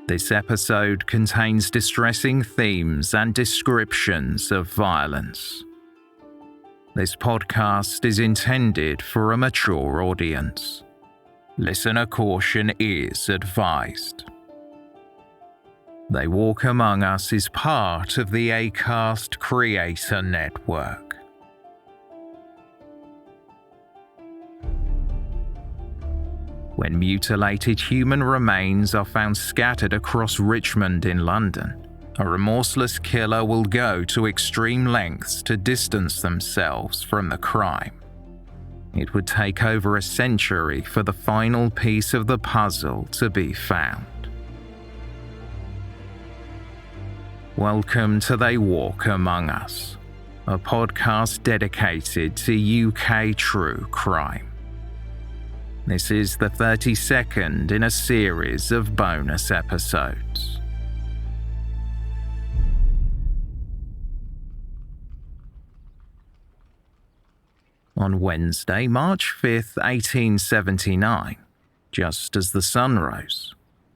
This episode contains distressing themes and descriptions of violence. This podcast is intended for a mature audience. Listener caution is advised. They Walk Among Us is part of the Acast Creator Network. When mutilated human remains are found scattered across Richmond in London, a remorseless killer will go to extreme lengths to distance themselves from the crime. It would take over a century for the final piece of the puzzle to be found. Welcome to They Walk Among Us, a podcast dedicated to UK true crime. This is the 32nd in a series of bonus episodes. On Wednesday, March 5th, 1879, just as the sun rose,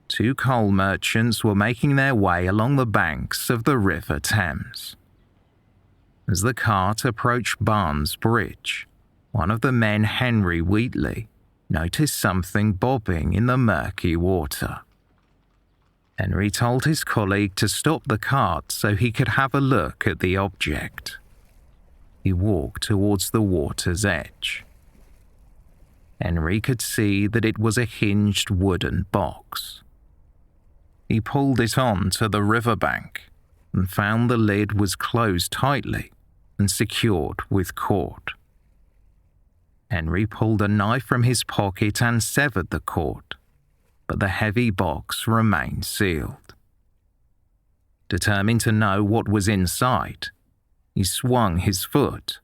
two coal merchants were making their way along the banks of the River Thames. As the cart approached Barnes Bridge, one of the men, Henry Wheatley, noticed something bobbing in the murky water. Henry told his colleague to stop the cart so he could have a look at the object. He walked towards the water's edge. Henry could see that it was a hinged wooden box. He pulled it on to the riverbank and found the lid was closed tightly and secured with cord. Henry pulled a knife from his pocket and severed the cord, but the heavy box remained sealed. Determined to know what was inside, he swung his foot,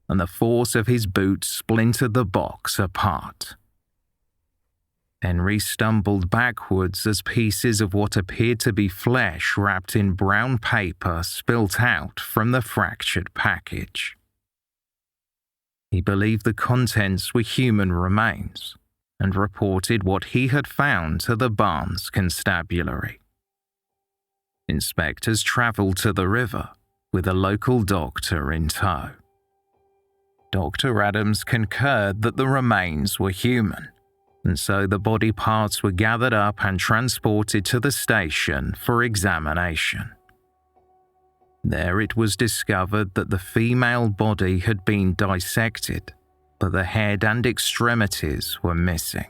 and the force of his boot splintered the box apart. Henry stumbled backwards as pieces of what appeared to be flesh wrapped in brown paper spilt out from the fractured package. He believed the contents were human remains and reported what he had found to the Barnes Constabulary. Inspectors travelled to the river with a local doctor in tow. Dr. Adams concurred that the remains were human, and so the body parts were gathered up and transported to the station for examination. There it was discovered that the female body had been dissected, but the head and extremities were missing.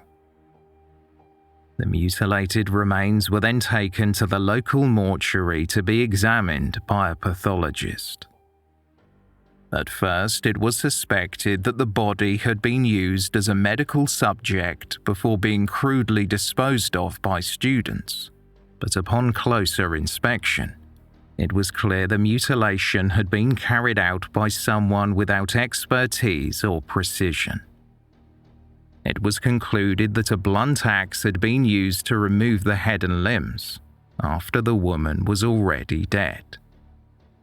The mutilated remains were then taken to the local mortuary to be examined by a pathologist. At first, it was suspected that the body had been used as a medical subject before being crudely disposed of by students, but upon closer inspection, it was clear the mutilation had been carried out by someone without expertise or precision. It was concluded that a blunt axe had been used to remove the head and limbs after the woman was already dead.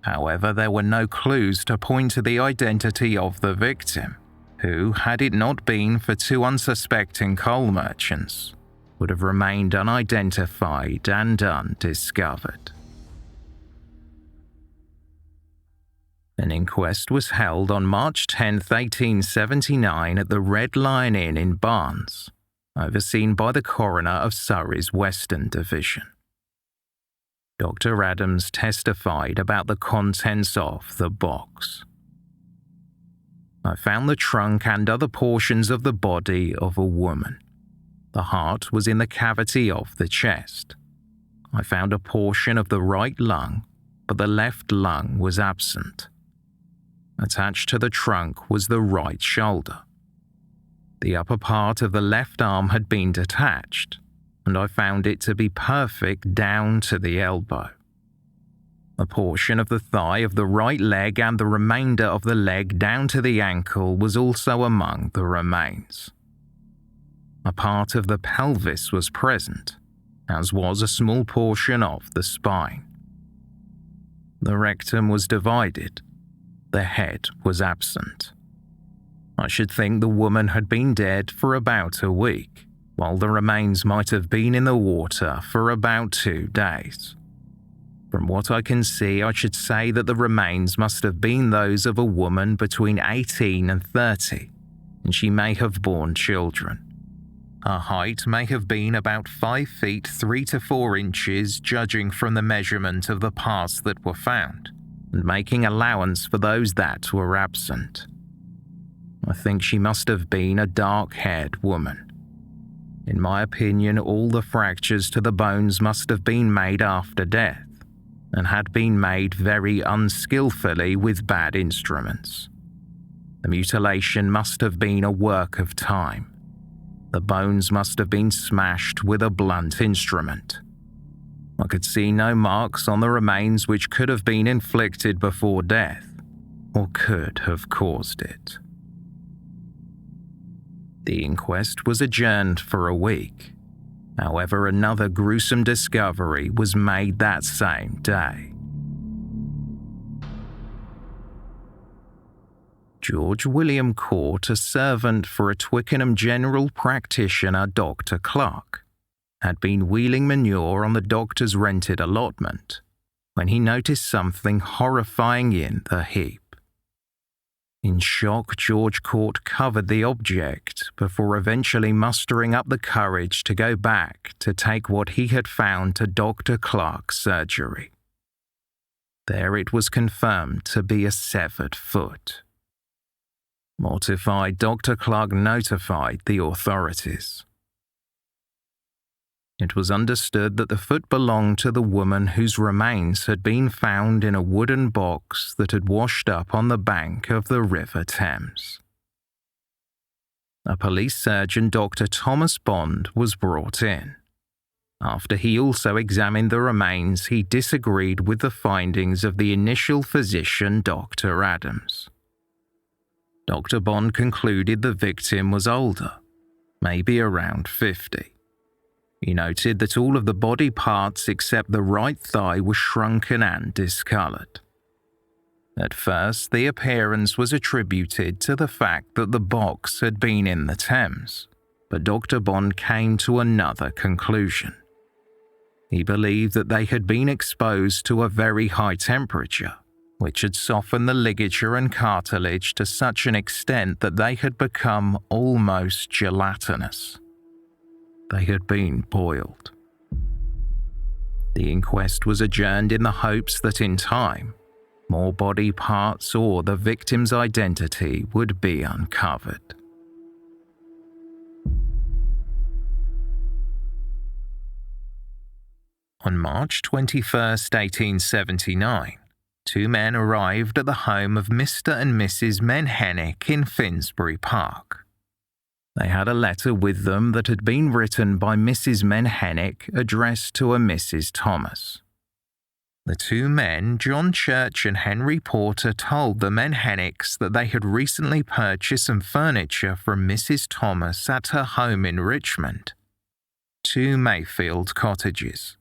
However, there were no clues to point to the identity of the victim, who, had it not been for two unsuspecting coal merchants, would have remained unidentified and undiscovered. An inquest was held on March 10, 1879 at the Red Lion Inn in Barnes, overseen by the coroner of Surrey's Western Division. Dr. Adams testified about the contents of the box. I found the trunk and other portions of the body of a woman. The heart was in the cavity of the chest. I found a portion of the right lung, but the left lung was absent. Attached to the trunk was the right shoulder. The upper part of the left arm had been detached, and I found it to be perfect down to the elbow. A portion of the thigh of the right leg and the remainder of the leg down to the ankle was also among the remains. A part of the pelvis was present, as was a small portion of the spine. The rectum was divided. The head was absent. I should think the woman had been dead for about a week, while the remains might have been in the water for about 2 days. From what I can see, I should say that the remains must have been those of a woman between 18 and 30, and she may have borne children. Her height may have been about 5 feet 3 to 4 inches, judging from the measurement of the parts that were found, and making allowance for those that were absent. I think she must have been a dark-haired woman. In my opinion, all the fractures to the bones must have been made after death, and had been made very unskillfully with bad instruments. The mutilation must have been a work of time. The bones must have been smashed with a blunt instrument. I could see no marks on the remains which could have been inflicted before death, or could have caused it. The inquest was adjourned for a week. However, another gruesome discovery was made that same day. George William Court, a servant for a Twickenham general practitioner, Dr. Clark, had been wheeling manure on the doctor's rented allotment when he noticed something horrifying in the heap. In shock, George Court covered the object before eventually mustering up the courage to go back to take what he had found to Dr. Clark's surgery. There it was confirmed to be a severed foot. Mortified, Dr. Clark notified the authorities. It was understood that the foot belonged to the woman whose remains had been found in a wooden box that had washed up on the bank of the River Thames. A police surgeon, Dr. Thomas Bond, was brought in. After he also examined the remains, he disagreed with the findings of the initial physician, Dr. Adams. Dr. Bond concluded the victim was older, maybe around 50. He noted that all of the body parts except the right thigh were shrunken and discoloured. At first, the appearance was attributed to the fact that the box had been in the Thames, but Dr. Bond came to another conclusion. He believed that they had been exposed to a very high temperature, which had softened the ligature and cartilage to such an extent that they had become almost gelatinous. They had been boiled. The inquest was adjourned in the hopes that in time, more body parts or the victim's identity would be uncovered. On March 21st, 1879, 2 men arrived at the home of Mr. and Mrs. Menhennick in Finsbury Park. They had a letter with them that had been written by Mrs. Menhennick addressed to a Mrs. Thomas. The 2 men, John Church and Henry Porter, told the Menhennicks that they had recently purchased some furniture from Mrs. Thomas at her home in Richmond, 2 Mayfield cottages.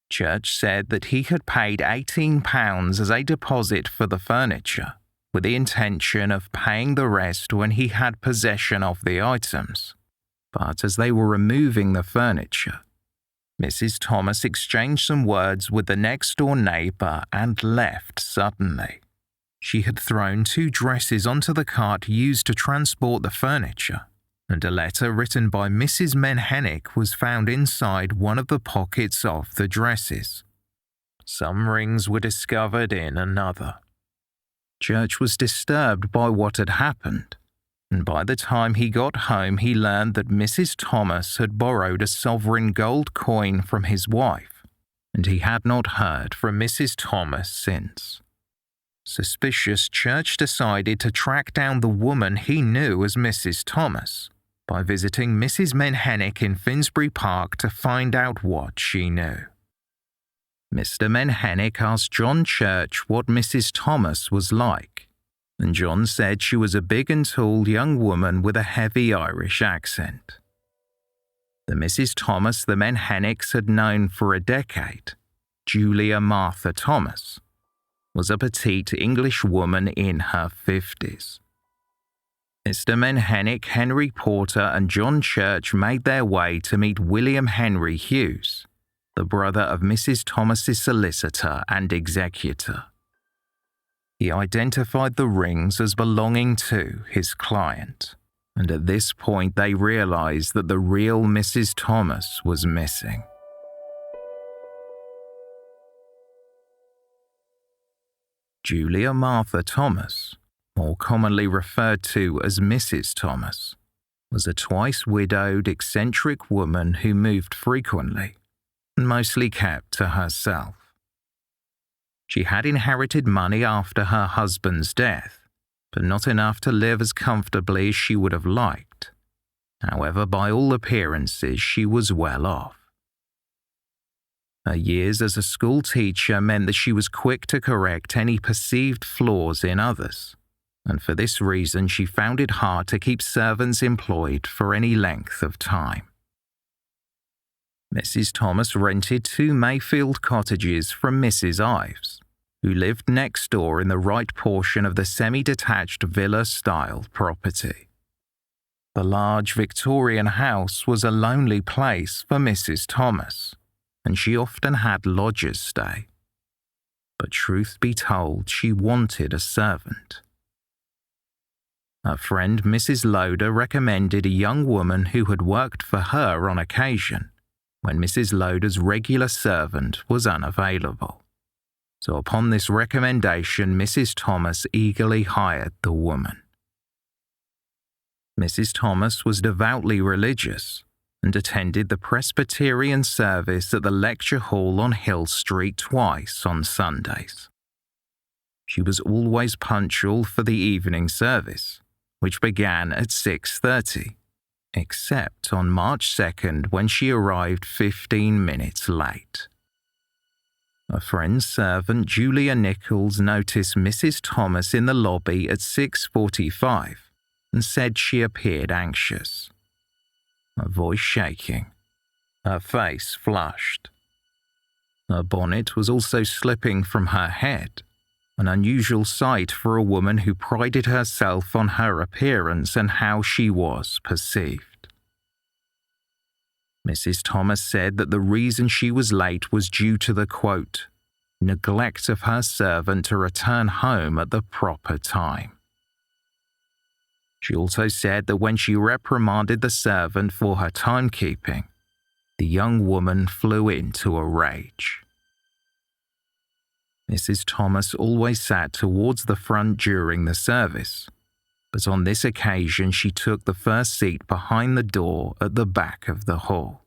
Church said that he had paid £18 as a deposit for the furniture, with the intention of paying the rest when he had possession of the items. But as they were removing the furniture, Mrs. Thomas exchanged some words with the next-door neighbour and left suddenly. She had thrown 2 dresses onto the cart used to transport the furniture, and a letter written by Mrs. Menhennick was found inside one of the pockets of the dresses. Some rings were discovered in another. Church was disturbed by what had happened, and by the time he got home he learned that Mrs. Thomas had borrowed a sovereign gold coin from his wife, and he had not heard from Mrs. Thomas since. Suspicious, Church decided to track down the woman he knew as Mrs. Thomas by visiting Mrs. Menhennick in Finsbury Park to find out what she knew. Mr. Menhennick asked John Church what Mrs. Thomas was like, and John said she was a big and tall young woman with a heavy Irish accent. The Mrs. Thomas the Menhennicks had known for a decade, Julia Martha Thomas, was a petite English woman in her 50s. Mr. Menhenick, Henry Porter, and John Church made their way to meet William Henry Hughes, the brother of Mrs. Thomas's solicitor and executor. He identified the rings as belonging to his client, and at this point they realized that the real Mrs. Thomas was missing. Julia Martha Thomas, more commonly referred to as Mrs. Thomas, was a twice-widowed, eccentric woman who moved frequently and mostly kept to herself. She had inherited money after her husband's death, but not enough to live as comfortably as she would have liked. However, by all appearances, she was well off. Her years as a school teacher meant that she was quick to correct any perceived flaws in others, and for this reason she found it hard to keep servants employed for any length of time. Mrs. Thomas rented 2 Mayfield cottages from Mrs. Ives, who lived next door in the right portion of the semi-detached villa-style property. The large Victorian house was a lonely place for Mrs. Thomas, and she often had lodgers stay. But truth be told, she wanted a servant. Her friend Mrs. Loader recommended a young woman who had worked for her on occasion when Mrs. Loader's regular servant was unavailable. So upon this recommendation, Mrs. Thomas eagerly hired the woman. Mrs. Thomas was devoutly religious and attended the Presbyterian service at the lecture hall on Hill Street twice on Sundays. She was always punctual for the evening service, which began at 6:30, except on March 2nd when she arrived 15 minutes late. A friend's servant, Julia Nichols, noticed Mrs. Thomas in the lobby at 6:45 and said she appeared anxious. Her voice shaking, her face flushed. Her bonnet was also slipping from her head, an unusual sight for a woman who prided herself on her appearance and how she was perceived. Mrs. Thomas said that the reason she was late was due to the, quote, neglect of her servant to return home at the proper time. She also said that when she reprimanded the servant for her timekeeping, the young woman flew into a rage. Mrs. Thomas always sat towards the front during the service, but on this occasion she took the first seat behind the door at the back of the hall.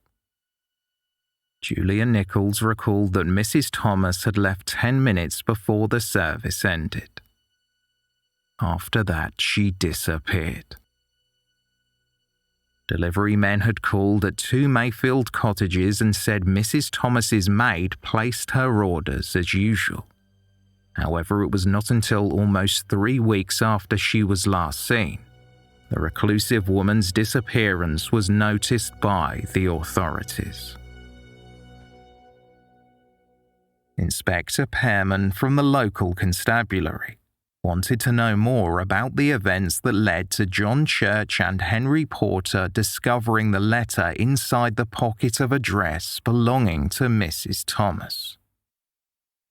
Julia Nichols recalled that Mrs. Thomas had left 10 minutes before the service ended. After that, she disappeared. Delivery men had called at 2 Mayfield cottages and said Mrs. Thomas's maid placed her orders as usual. However, it was not until almost 3 weeks after she was last seen the reclusive woman's disappearance was noticed by the authorities. Inspector Pearman from the local constabulary wanted to know more about the events that led to John Church and Henry Porter discovering the letter inside the pocket of a dress belonging to Mrs. Thomas.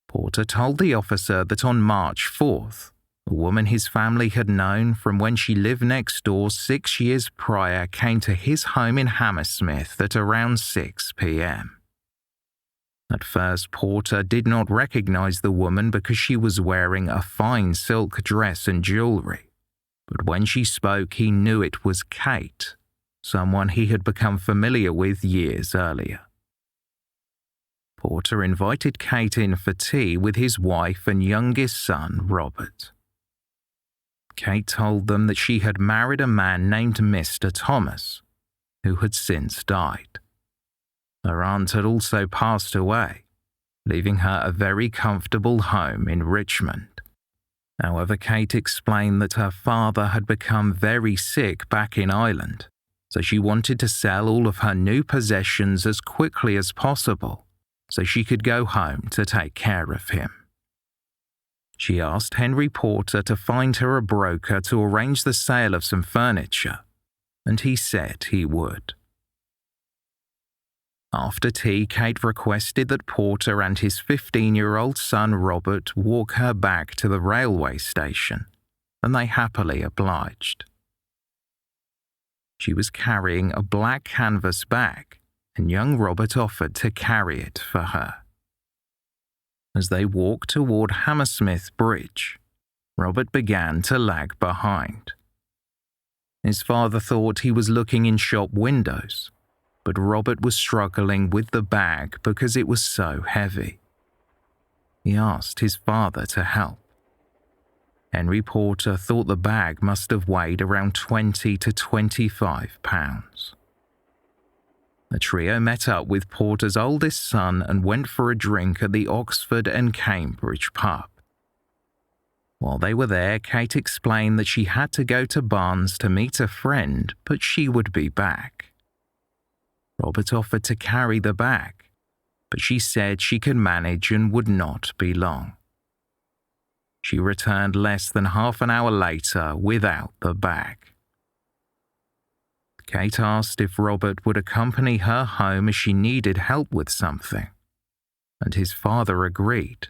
Porter told the officer that on March 4th, a woman his family had known from when she lived next door 6 years prior came to his home in Hammersmith at around 6 p.m. At first, Porter did not recognize the woman because she was wearing a fine silk dress and jewelry, but when she spoke he knew it was Kate, someone he had become familiar with years earlier. Porter invited Kate in for tea with his wife and youngest son, Robert. Kate told them that she had married a man named Mr. Thomas, who had since died. Her aunt had also passed away, leaving her a very comfortable home in Richmond. However, Kate explained that her father had become very sick back in Ireland, so she wanted to sell all of her new possessions as quickly as possible so she could go home to take care of him. She asked Henry Porter to find her a broker to arrange the sale of some furniture, and he said he would. After tea, Kate requested that Porter and his 15-year-old son Robert walk her back to the railway station, and they happily obliged. She was carrying a black canvas bag, and young Robert offered to carry it for her. As they walked toward Hammersmith Bridge, Robert began to lag behind. His father thought he was looking in shop windows, but Robert was struggling with the bag because it was so heavy. He asked his father to help. Henry Porter thought the bag must have weighed around 20 to 25 pounds. The trio met up with Porter's oldest son and went for a drink at the Oxford and Cambridge pub. While they were there, Kate explained that she had to go to Barnes to meet a friend, but she would be back. Robert offered to carry the bag, but she said she could manage and would not be long. She returned less than half an hour later without the bag. Kate asked if Robert would accompany her home as she needed help with something, and his father agreed,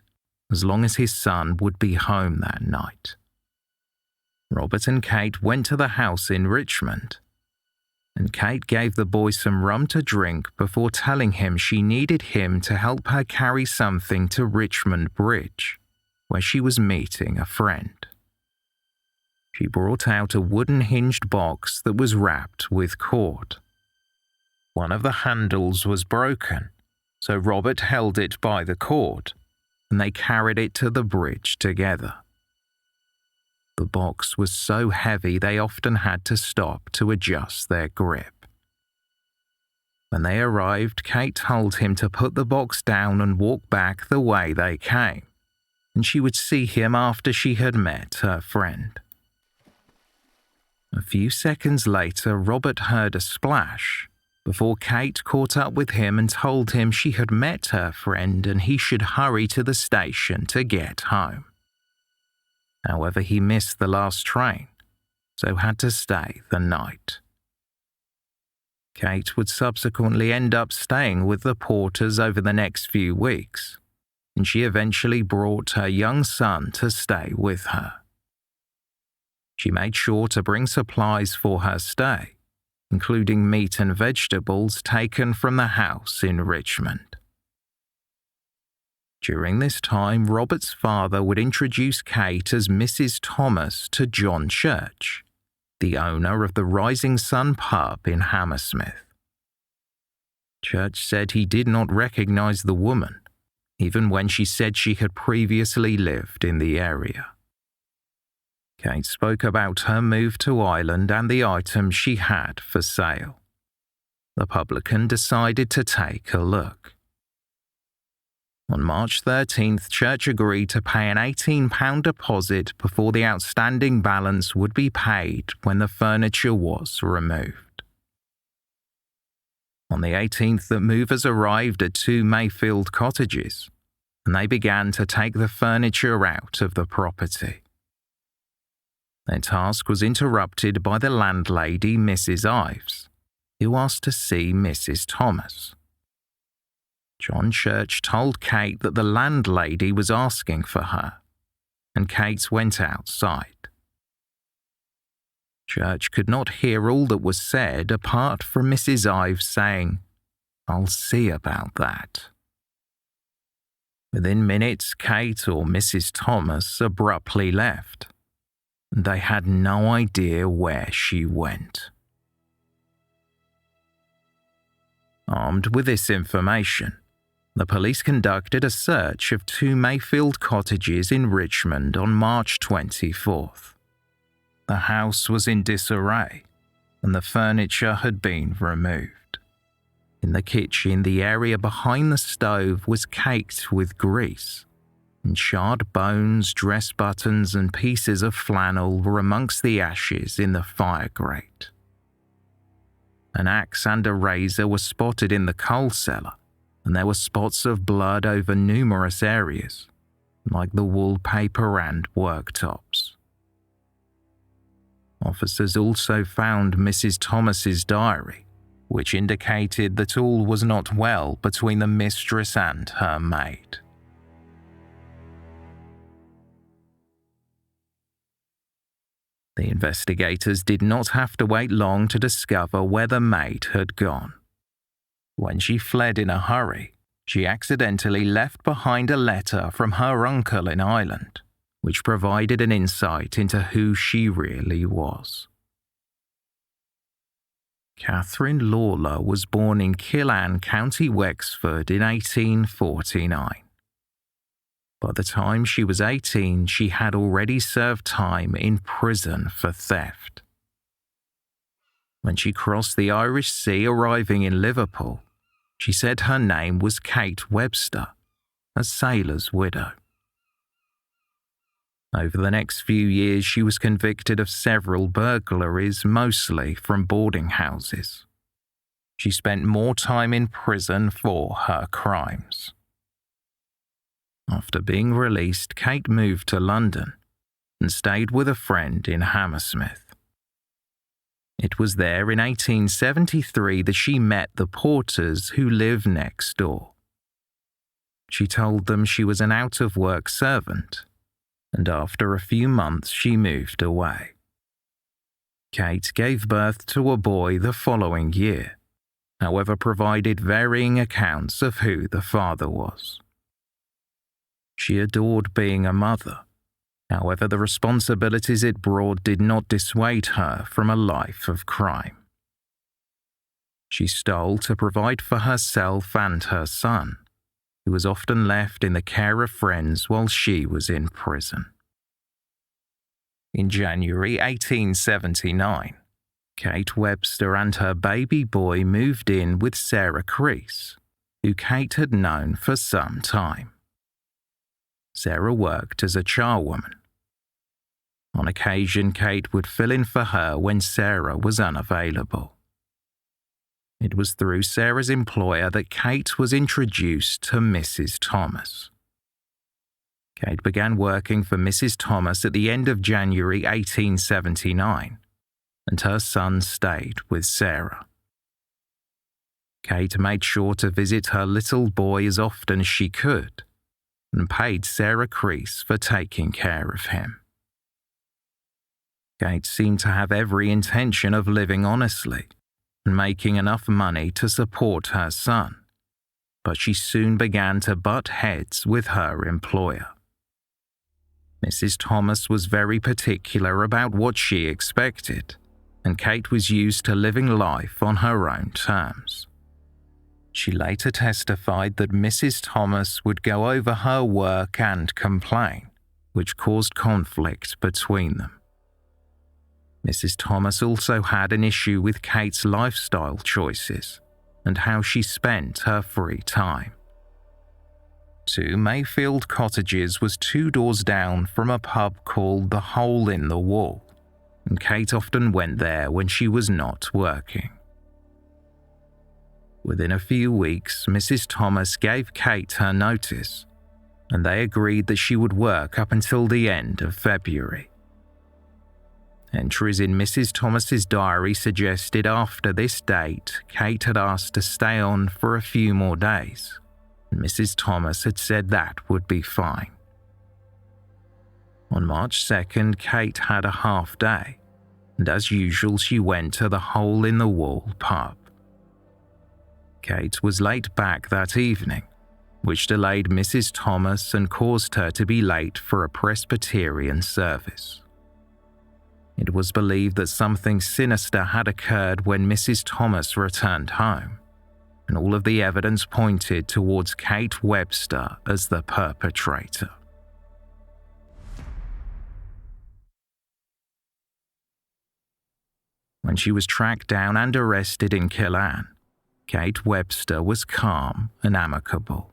as long as his son would be home that night. Robert and Kate went to the house in Richmond, and Kate gave the boy some rum to drink before telling him she needed him to help her carry something to Richmond Bridge, where she was meeting a friend. She brought out a wooden hinged box that was wrapped with cord. One of the handles was broken, so Robert held it by the cord, and they carried it to the bridge together. The box was so heavy they often had to stop to adjust their grip. When they arrived, Kate told him to put the box down and walk back the way they came, and she would see him after she had met her friend. A few seconds later, Robert heard a splash before Kate caught up with him and told him she had met her friend and he should hurry to the station to get home. However, he missed the last train, so had to stay the night. Kate would subsequently end up staying with the Porters over the next few weeks, and she eventually brought her young son to stay with her. She made sure to bring supplies for her stay, including meat and vegetables taken from the house in Richmond. During this time, Robert's father would introduce Kate as Mrs. Thomas to John Church, the owner of the Rising Sun pub in Hammersmith. Church said he did not recognize the woman, even when she said she had previously lived in the area. Kate spoke about her move to Ireland and the items she had for sale. The publican decided to take a look. On March 13th, Church agreed to pay an £18 deposit before the outstanding balance would be paid when the furniture was removed. On the 18th, the movers arrived at 2 Mayfield cottages, and they began to take the furniture out of the property. Their task was interrupted by the landlady, Mrs. Ives, who asked to see Mrs. Thomas. John Church told Kate that the landlady was asking for her, and Kate went outside. Church could not hear all that was said apart from Mrs. Ives saying, "I'll see about that." Within minutes, Kate or Mrs. Thomas abruptly left. They had no idea where she went. Armed with this information, the police conducted a search of 2 Mayfield cottages in Richmond on March 24th. The house was in disarray, and the furniture had been removed. In the kitchen, the area behind the stove was caked with grease, and charred bones, dress buttons, and pieces of flannel were amongst the ashes in the fire grate. An axe and a razor were spotted in the coal cellar, and there were spots of blood over numerous areas, like the wallpaper and worktops. Officers also found Mrs. Thomas's diary, which indicated that all was not well between the mistress and her maid. The investigators did not have to wait long to discover where the maid had gone. When she fled in a hurry, she accidentally left behind a letter from her uncle in Ireland, which provided an insight into who she really was. Catherine Lawler was born in Killearn, County Wexford in 1849. By the time she was 18, she had already served time in prison for theft. When she crossed the Irish Sea arriving in Liverpool, she said her name was Kate Webster, a sailor's widow. Over the next few years, she was convicted of several burglaries, mostly from boarding houses. She spent more time in prison for her crimes. After being released, Kate moved to London and stayed with a friend in Hammersmith. It was there in 1873 that she met the Porters who live next door. She told them she was an out-of-work servant, and after a few months she moved away. Kate gave birth to a boy the following year, however provided varying accounts of who the father was. She adored being a mother. However, the responsibilities it brought did not dissuade her from a life of crime. She stole to provide for herself and her son, who was often left in the care of friends while she was in prison. In January 1879, Kate Webster and her baby boy moved in with Sarah Creese, who Kate had known for some time. Sarah worked as a charwoman. On occasion, Kate would fill in for her when Sarah was unavailable. It was through Sarah's employer that Kate was introduced to Mrs. Thomas. Kate began working for Mrs. Thomas at the end of January 1879, and her son stayed with Sarah. Kate made sure to visit her little boy as often as she could, and paid Sarah Creese for taking care of him. Kate seemed to have every intention of living honestly and making enough money to support her son, but she soon began to butt heads with her employer. Mrs. Thomas was very particular about what she expected, and Kate was used to living life on her own terms. She later testified that Mrs. Thomas would go over her work and complain, which caused conflict between them. Mrs. Thomas also had an issue with Kate's lifestyle choices and how she spent her free time. 2 Mayfield Cottages was 2 doors down from a pub called the Hole in the Wall, and Kate often went there when she was not working. Within a few weeks, Mrs. Thomas gave Kate her notice, and they agreed that she would work up until the end of February. Entries in Mrs. Thomas's diary suggested after this date, Kate had asked to stay on for a few more days, and Mrs. Thomas had said that would be fine. On March 2nd, Kate had a half day, and as usual she went to the Hole in the Wall pub. Kate was late back that evening, which delayed Mrs. Thomas and caused her to be late for a Presbyterian service. It was believed that something sinister had occurred when Mrs. Thomas returned home, and all of the evidence pointed towards Kate Webster as the perpetrator. When she was tracked down and arrested in Killearn, Kate Webster was calm and amicable.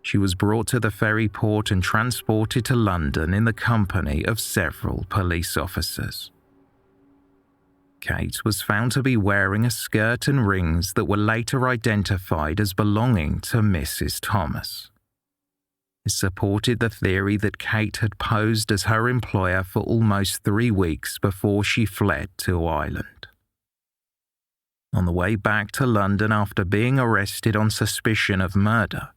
She was brought to the ferry port and transported to London in the company of several police officers. Kate was found to be wearing a skirt and rings that were later identified as belonging to Mrs. Thomas. It supported the theory that Kate had posed as her employer for almost 3 weeks before she fled to Ireland. On the way back to London after being arrested on suspicion of murder,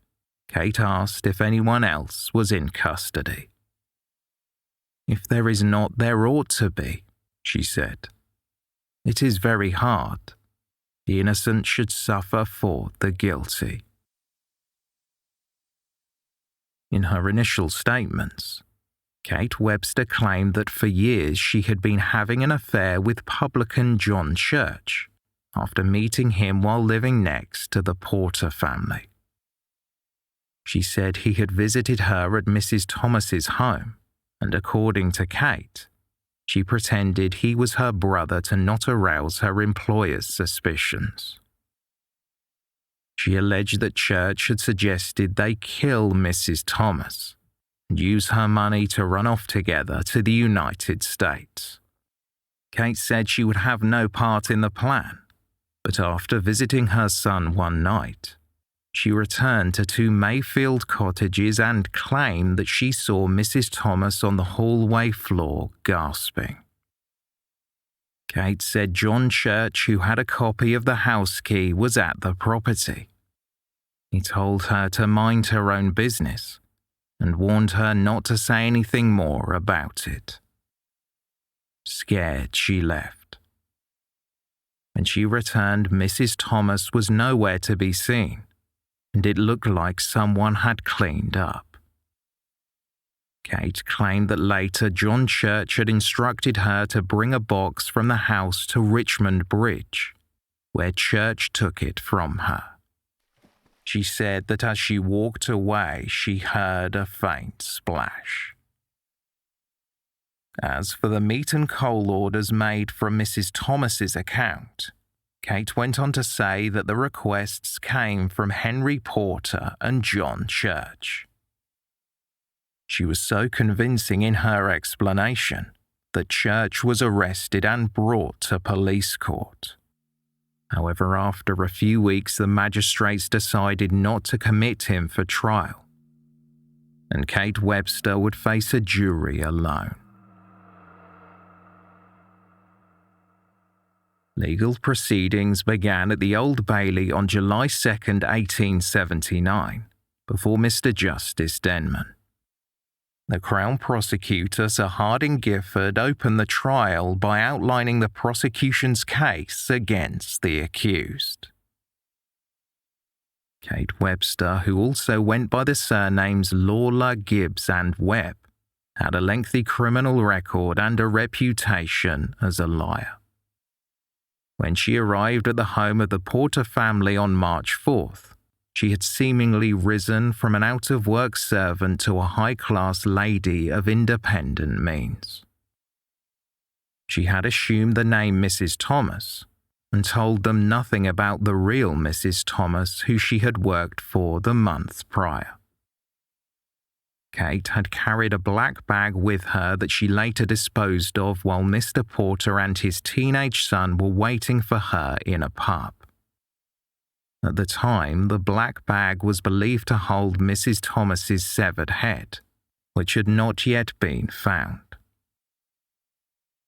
Kate asked if anyone else was in custody. "If there is not, there ought to be," she said. "It is very hard. The innocent should suffer for the guilty." In her initial statements, Kate Webster claimed that for years she had been having an affair with publican John Church after meeting him while living next to the Porter family. She said he had visited her at Mrs. Thomas's home, and according to Kate, she pretended he was her brother to not arouse her employer's suspicions. She alleged that Church had suggested they kill Mrs. Thomas and use her money to run off together to the United States. Kate said she would have no part in the plan, but after visiting her son one night, she returned to 2 Mayfield cottages and claimed that she saw Mrs. Thomas on the hallway floor gasping. Kate said John Church, who had a copy of the house key, was at the property. He told her to mind her own business and warned her not to say anything more about it. Scared, she left. When she returned, Mrs. Thomas was nowhere to be seen, and it looked like someone had cleaned up. Kate claimed that later John Church had instructed her to bring a box from the house to Richmond Bridge, where Church took it from her. She said that as she walked away, she heard a faint splash. As for the meat and coal orders made from Mrs. Thomas's account, Kate went on to say that the requests came from Henry Porter and John Church. She was so convincing in her explanation that Church was arrested and brought to police court. However, after a few weeks, the magistrates decided not to commit him for trial, and Kate Webster would face a jury alone. Legal proceedings began at the Old Bailey on July 2, 1879, before Mr. Justice Denman. The Crown Prosecutor, Sir Harding Gifford, opened the trial by outlining the prosecution's case against the accused. Kate Webster, who also went by the surnames Lawler, Gibbs and Webb, had a lengthy criminal record and a reputation as a liar. When she arrived at the home of the Porter family on March 4th, she had seemingly risen from an out-of-work servant to a high-class lady of independent means. She had assumed the name Mrs. Thomas and told them nothing about the real Mrs. Thomas who she had worked for the month prior. Kate had carried a black bag with her that she later disposed of while Mr. Porter and his teenage son were waiting for her in a pub. At the time, the black bag was believed to hold Mrs. Thomas's severed head, which had not yet been found.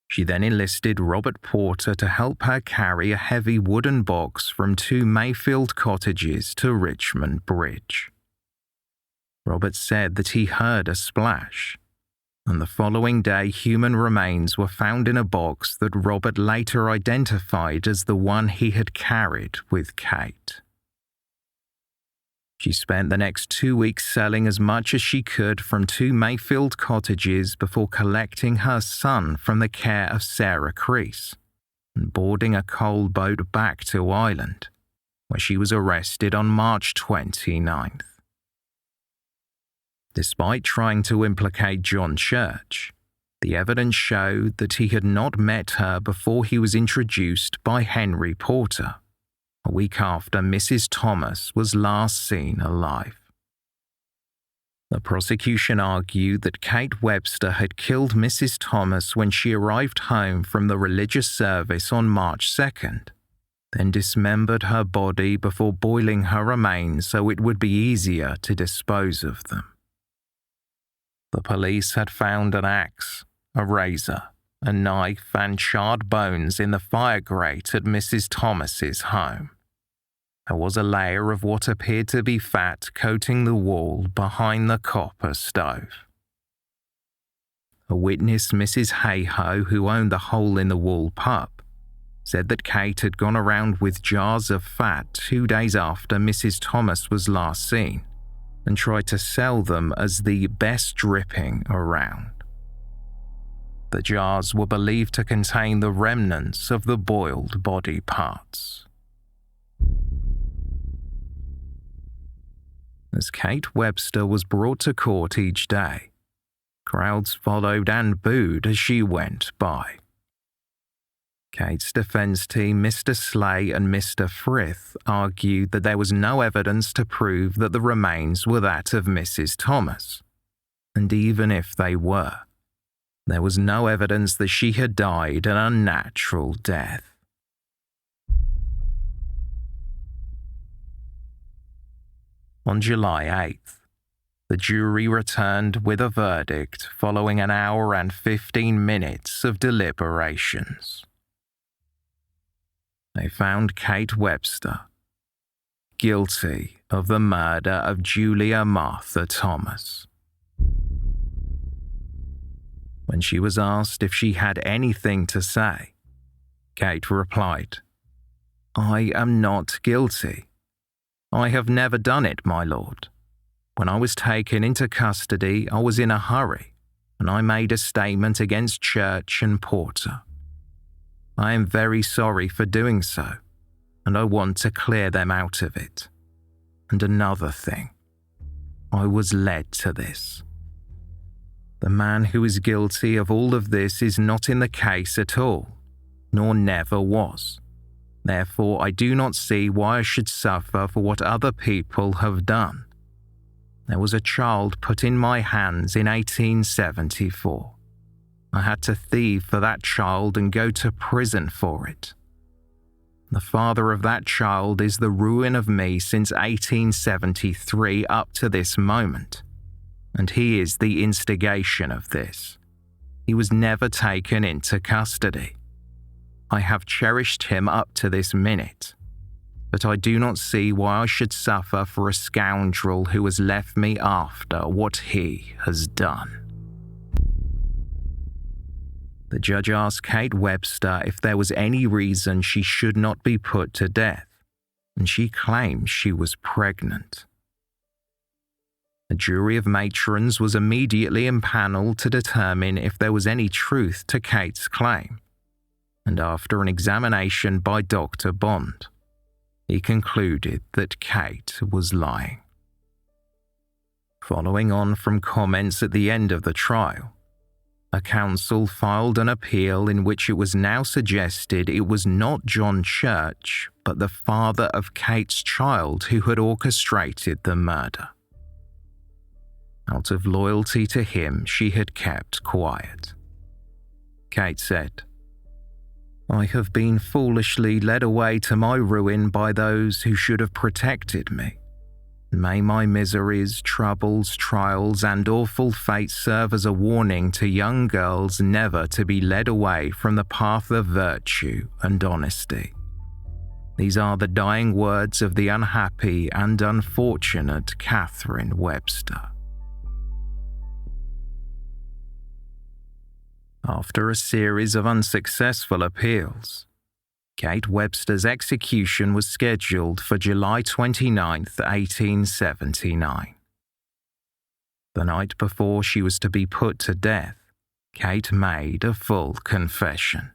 She then enlisted Robert Porter to help her carry a heavy wooden box from 2 Mayfield cottages to Richmond Bridge. Robert said that he heard a splash, and the following day human remains were found in a box that Robert later identified as the one he had carried with Kate. She spent the next 2 weeks selling as much as she could from 2 Mayfield cottages before collecting her son from the care of Sarah Crease and boarding a coal boat back to Ireland, where she was arrested on March 29th. Despite trying to implicate John Church, the evidence showed that he had not met her before he was introduced by Henry Porter, a week after Mrs. Thomas was last seen alive. The prosecution argued that Kate Webster had killed Mrs. Thomas when she arrived home from the religious service on March 2nd, then dismembered her body before boiling her remains so it would be easier to dispose of them. The police had found an axe, a razor, a knife, and charred bones in the fire grate at Mrs. Thomas's home. There was a layer of what appeared to be fat coating the wall behind the copper stove. A witness, Mrs. Hayhoe, who owned the hole-in-the-wall pub, said that Kate had gone around with jars of fat 2 days after Mrs. Thomas was last seen and tried to sell them as the best dripping around. The jars were believed to contain the remnants of the boiled body parts. As Kate Webster was brought to court each day, crowds followed and booed as she went by. Kate's defense team, Mr. Slay and Mr. Frith, argued that there was no evidence to prove that the remains were that of Mrs. Thomas, and even if they were, there was no evidence that she had died an unnatural death. On July 8th, the jury returned with a verdict following an hour and 15 minutes of deliberations. They found Kate Webster guilty of the murder of Julia Martha Thomas. When she was asked if she had anything to say, Kate replied, "I am not guilty. I have never done it, my lord. When I was taken into custody, I was in a hurry, and I made a statement against Church and Porter. I am very sorry for doing so, and I want to clear them out of it. And another thing, I was led to this. The man who is guilty of all of this is not in the case at all, nor never was. Therefore, I do not see why I should suffer for what other people have done. There was a child put in my hands in 1874. I had to thieve for that child and go to prison for it. The father of that child is the ruin of me since 1873 up to this moment, and he is the instigation of this. He was never taken into custody. I have cherished him up to this minute, but I do not see why I should suffer for a scoundrel who has left me after what he has done." The judge asked Kate Webster if there was any reason she should not be put to death, and she claimed she was pregnant. A jury of matrons was immediately impaneled to determine if there was any truth to Kate's claim, and after an examination by Dr. Bond, he concluded that Kate was lying. Following on from comments at the end of the trial, a counsel filed an appeal in which it was now suggested it was not John Church, but the father of Kate's child who had orchestrated the murder. Out of loyalty to him, she had kept quiet. Kate said, "I have been foolishly led away to my ruin by those who should have protected me. May my miseries, troubles, trials, and awful fate serve as a warning to young girls never to be led away from the path of virtue and honesty." These are the dying words of the unhappy and unfortunate Catherine Webster. After a series of unsuccessful appeals, Kate Webster's execution was scheduled for July 29, 1879. The night before she was to be put to death, Kate made a full confession.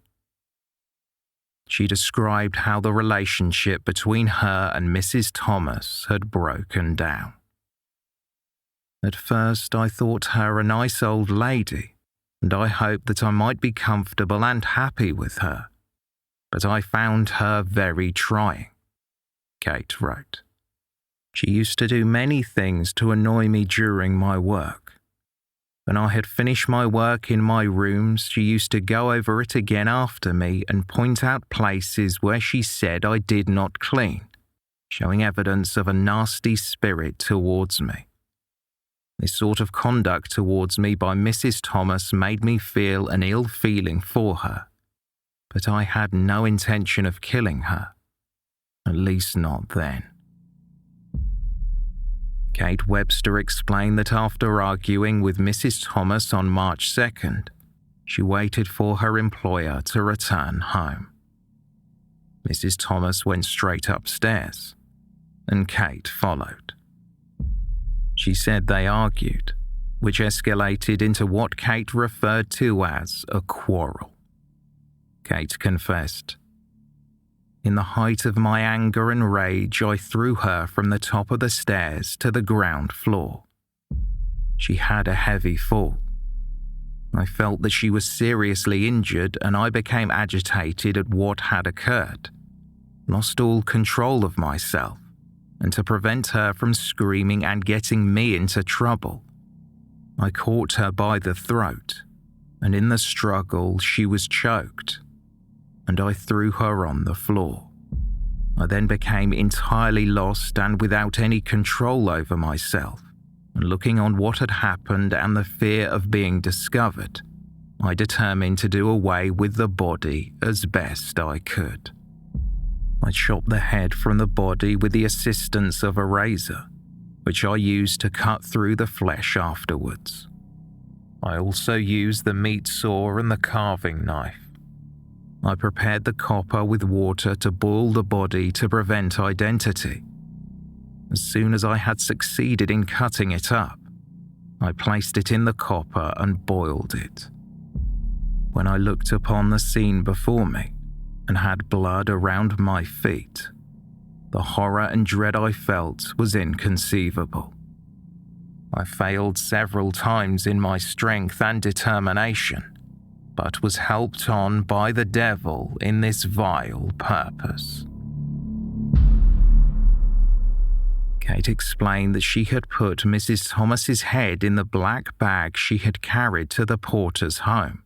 She described how the relationship between her and Mrs. Thomas had broken down. "At first I thought her a nice old lady, and I hoped that I might be comfortable and happy with her. But I found her very trying," Kate wrote. "She used to do many things to annoy me during my work. When I had finished my work in my rooms, she used to go over it again after me and point out places where she said I did not clean, showing evidence of a nasty spirit towards me. This sort of conduct towards me by Mrs. Thomas made me feel an ill feeling for her, but I had no intention of killing her, at least not then. Kate Webster explained that after arguing with Mrs. Thomas on March 2nd, she waited for her employer to return home. Mrs. Thomas went straight upstairs, and Kate followed. She said they argued, which escalated into what Kate referred to as a quarrel. Kate confessed, "In the height of my anger and rage, I threw her from the top of the stairs to the ground floor. She had a heavy fall. I felt that she was seriously injured and I became agitated at what had occurred, lost all control of myself, and to prevent her from screaming and getting me into trouble, I caught her by the throat, and in the struggle she was choked, and I threw her on the floor. I then became entirely lost and without any control over myself, and looking on what had happened and the fear of being discovered, I determined to do away with the body as best I could. I chopped the head from the body with the assistance of a razor, which I used to cut through the flesh afterwards. I also used the meat saw and the carving knife. I prepared the copper with water to boil the body to prevent identity. As soon as I had succeeded in cutting it up, I placed it in the copper and boiled it. When I looked upon the scene before me and had blood around my feet, the horror and dread I felt was inconceivable. I failed several times in my strength and determination, but was helped on by the devil in this vile purpose." Kate explained that she had put Mrs. Thomas's head in the black bag she had carried to the porter's home,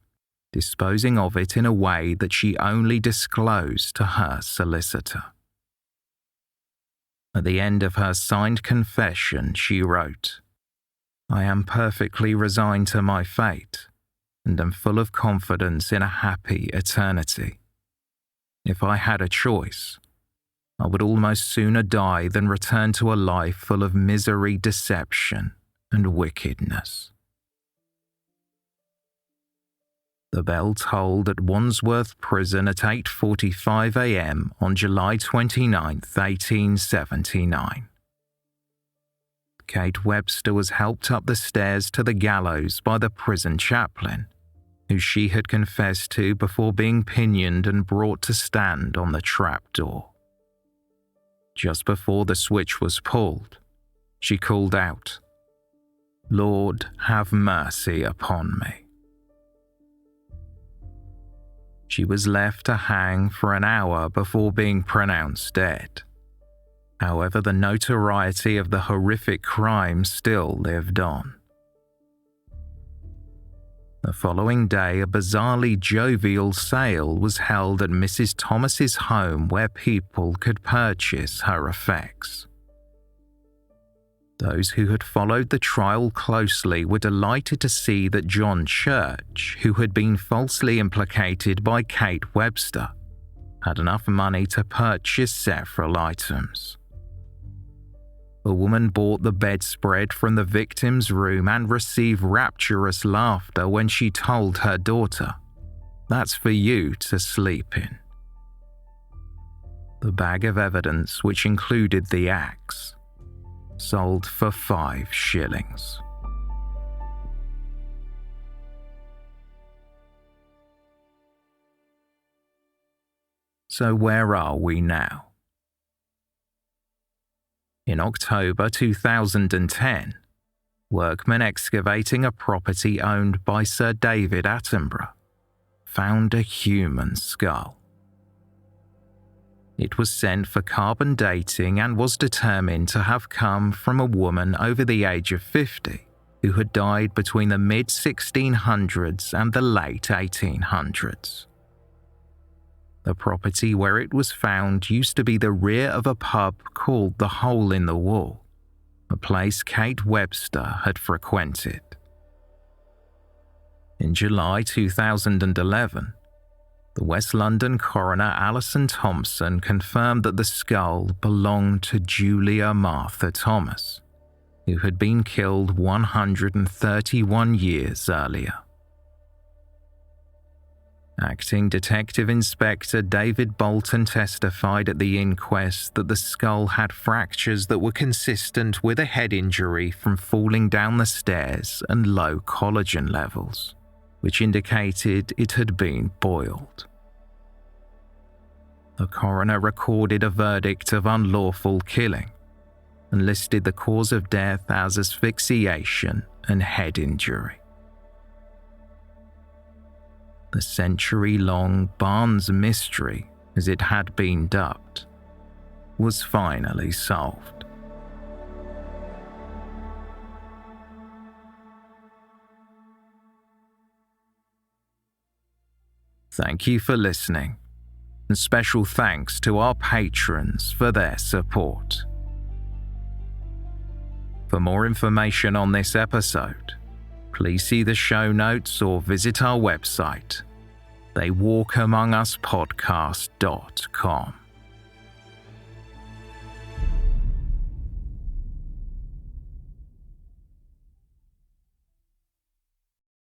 disposing of it in a way that she only disclosed to her solicitor. At the end of her signed confession, she wrote, "I am perfectly resigned to my fate and am full of confidence in a happy eternity. If I had a choice, I would almost sooner die than return to a life full of misery, deception, and wickedness." The bell tolled at Wandsworth Prison at 8:45 a.m. on July 29, 1879. Kate Webster was helped up the stairs to the gallows by the prison chaplain, who she had confessed to before being pinioned and brought to stand on the trapdoor. Just before the switch was pulled, she called out, "Lord, have mercy upon me." She was left to hang for an hour before being pronounced dead. However, the notoriety of the horrific crime still lived on. The following day, a bizarrely jovial sale was held at Mrs. Thomas's home where people could purchase her effects. Those who had followed the trial closely were delighted to see that John Church, who had been falsely implicated by Kate Webster, had enough money to purchase several items. A woman bought the bedspread from the victim's room and received rapturous laughter when she told her daughter, "That's for you to sleep in." The bag of evidence, which included the axe, sold for 5 shillings. So where are we now? In October 2010, workmen excavating a property owned by Sir David Attenborough found a human skull. It was sent for carbon dating and was determined to have come from a woman over the age of 50 who had died between the mid-1600s and the late 1800s. The property where it was found used to be the rear of a pub called the Hole in the Wall, a place Kate Webster had frequented. In July 2011, the West London coroner Alison Thompson confirmed that the skull belonged to Julia Martha Thomas, who had been killed 131 years earlier. Acting Detective Inspector David Bolton testified at the inquest that the skull had fractures that were consistent with a head injury from falling down the stairs and low collagen levels, which indicated it had been boiled. The coroner recorded a verdict of unlawful killing and listed the cause of death as asphyxiation and head injury. The century-long Barnes mystery, as it had been dubbed, was finally solved. Thank you for listening, and special thanks to our patrons for their support. For more information on this episode, please see the show notes or visit our website, theywalkamonguspodcast.com.